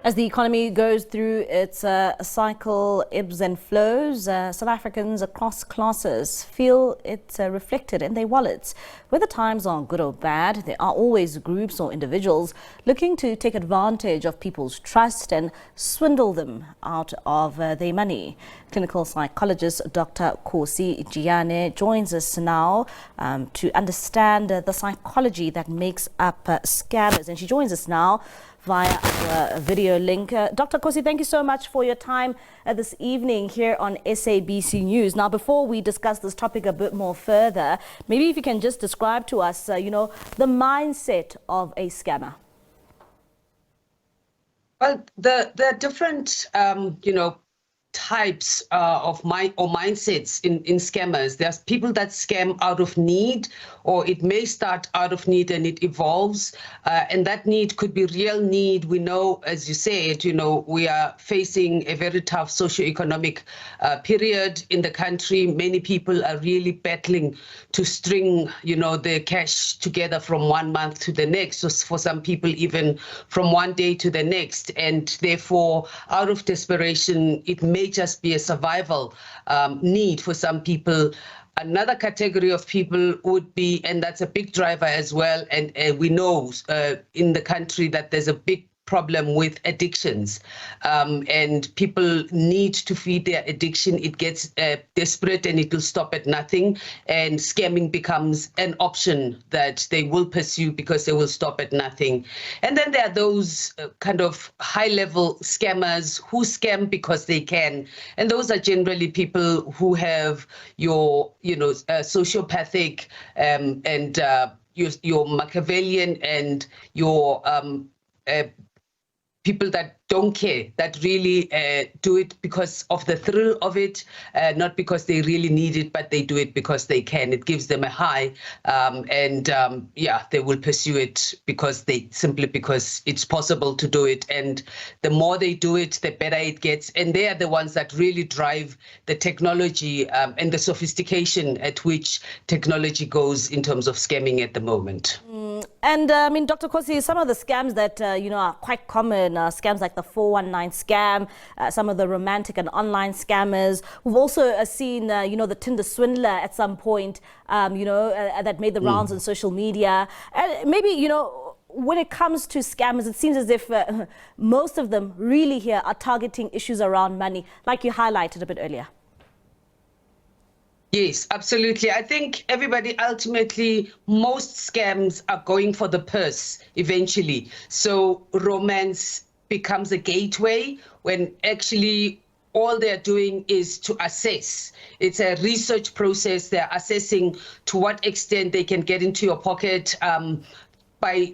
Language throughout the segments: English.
As the economy goes through its cycle, ebbs and flows, South Africans across classes feel it reflected in their wallets. Whether times are good or bad, there are always groups or individuals looking to take advantage of people's trust and swindle them out of their money. Clinical psychologist Dr. Khosi Jiyane joins us now to understand the psychology that makes up scammers. And she joins us now via our video link. Dr. Khosi, thank you so much for your time this evening here on SABC News. Now, before we discuss this topic a bit more further, maybe if you can just describe to us, the mindset of a scammer. Well, there are different, types of mindsets in scammers. There's people that scam out of need, or it may start out of need and it evolves. And that need could be real need. We know, as you said, we are facing a very tough socioeconomic period in the country. Many people are really battling to string, their cash together from 1 month to the next. So for some people, even from one day to the next. And therefore, out of desperation, it may just be a survival need for some people. Another category of people would be, and that's a big driver as well, and we know in the country that there's a big problem with addictions, and people need to feed their addiction. It gets desperate and it will stop at nothing, and scamming becomes an option that they will pursue because they will stop at nothing. And then there are those kind of high-level scammers who scam because they can, and those are generally people who have your sociopathic and your Machiavellian and your people that don't care, that really do it because of the thrill of it, not because they really need it, but they do it because they can. It gives them a high, they will pursue it because it's possible to do it. And the more they do it, the better it gets. And they are the ones that really drive the technology and the sophistication at which technology goes in terms of scamming at the moment. And Dr. Khosi, some of the scams that are quite common, scams like the 419 scam, some of the romantic and online scammers. We've also seen, the Tinder swindler at some point, that made the rounds on social media. And maybe, when it comes to scammers, it seems as if most of them really here are targeting issues around money, like you highlighted a bit earlier. Yes, absolutely. I think everybody ultimately, most scams are going for the purse eventually. So romance becomes a gateway when actually all they're doing is to assess. It's a research process. They're assessing to what extent they can get into your pocket by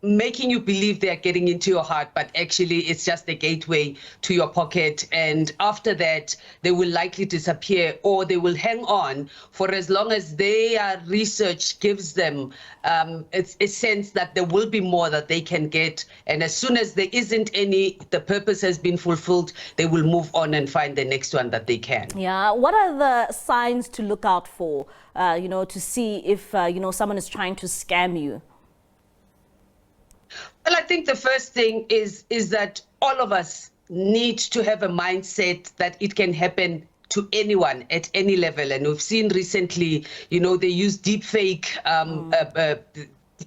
making you believe they're getting into your heart, but actually it's just a gateway to your pocket. And after that, they will likely disappear, or they will hang on for as long as their research gives them a sense that there will be more that they can get. And as soon as there isn't any, the purpose has been fulfilled, they will move on and find the next one that they can. Yeah. What are the signs to look out for, to see if, someone is trying to scam you? Well, I think the first thing is that all of us need to have a mindset that it can happen to anyone at any level. And we've seen recently, they use deepfake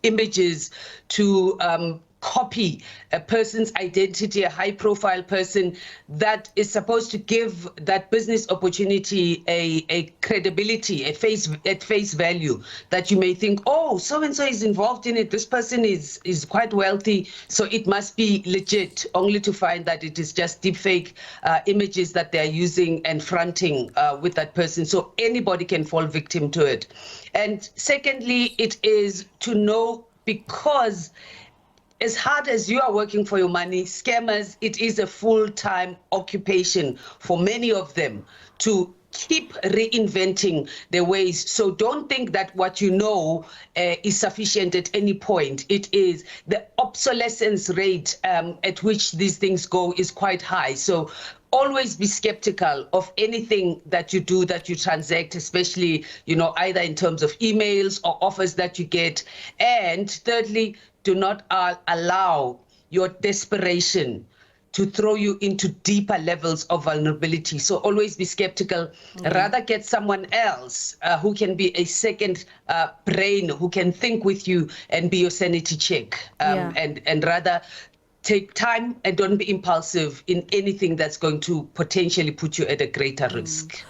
images to copy a person's identity, a high-profile person that is supposed to give that business opportunity a credibility, at face value, that you may think, oh, so-and-so is involved in it. This person is quite wealthy, so it must be legit, only to find that it is just deepfake images that they're using and fronting with that person. So anybody can fall victim to it. And secondly, it is to know, because as hard as you are working for your money, scammers, it is a full-time occupation for many of them to keep reinventing their ways. So don't think that what you know is sufficient at any point. It is. The obsolescence rate at which these things go is quite high. So always be skeptical of anything that you do, that you transact, especially, either in terms of emails or offers that you get. And thirdly, do not allow your desperation to throw you into deeper levels of vulnerability. So always be skeptical. Rather get someone else who can be a second brain, who can think with you and be your sanity check. And rather take time and don't be impulsive in anything that's going to potentially put you at a greater risk.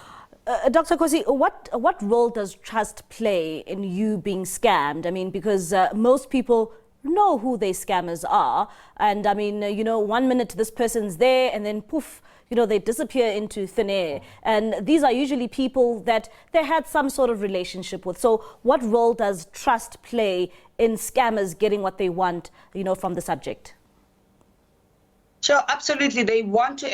Dr. Khosi, what role does trust play in you being scammed? I mean, because most people know who their scammers are. And I mean, 1 minute this person's there and then poof, they disappear into thin air. And these are usually people that they had some sort of relationship with. So what role does trust play in scammers getting what they want, from the subject? Sure, absolutely. They want to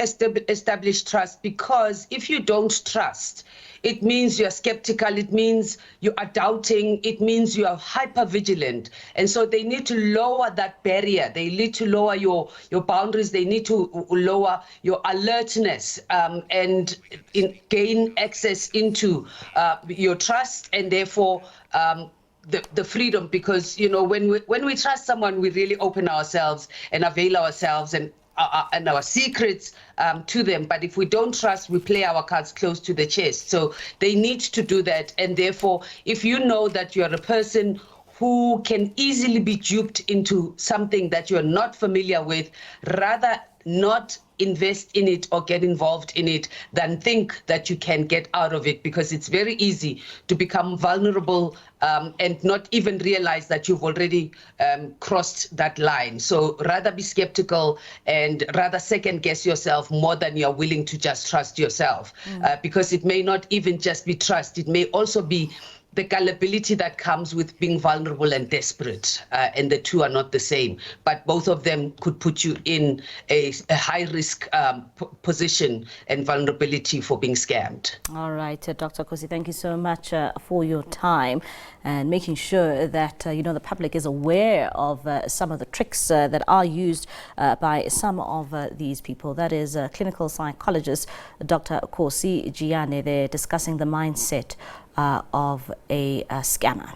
establish trust, because if you don't trust, it means you're skeptical, it means you are doubting, it means you are hyper vigilant. And so they need to lower that barrier. They need to lower your boundaries. They need to lower your alertness and gain access into your trust, and therefore the freedom, because when we trust someone, we really open ourselves and avail ourselves and our secrets to them. But if we don't trust, we play our cards close to the chest. So they need to do that. And therefore, if you know that you're a person who can easily be duped into something that you're not familiar with, rather not invest in it or get involved in it than think that you can get out of it, because it's very easy to become vulnerable and not even realize that you've already crossed that line. So rather be skeptical and rather second guess yourself more than you're willing to just trust yourself, because it may not even just be trust. It may also be the gullibility that comes with being vulnerable and desperate, and the two are not the same, but both of them could put you in a high risk position and vulnerability for being scammed. All right, Dr. Khosi, thank you so much for your time and making sure that the public is aware of some of the tricks that are used by some of these people. That is clinical psychologist Dr. Khosi Jiyane. They're discussing the mindset of a scammer.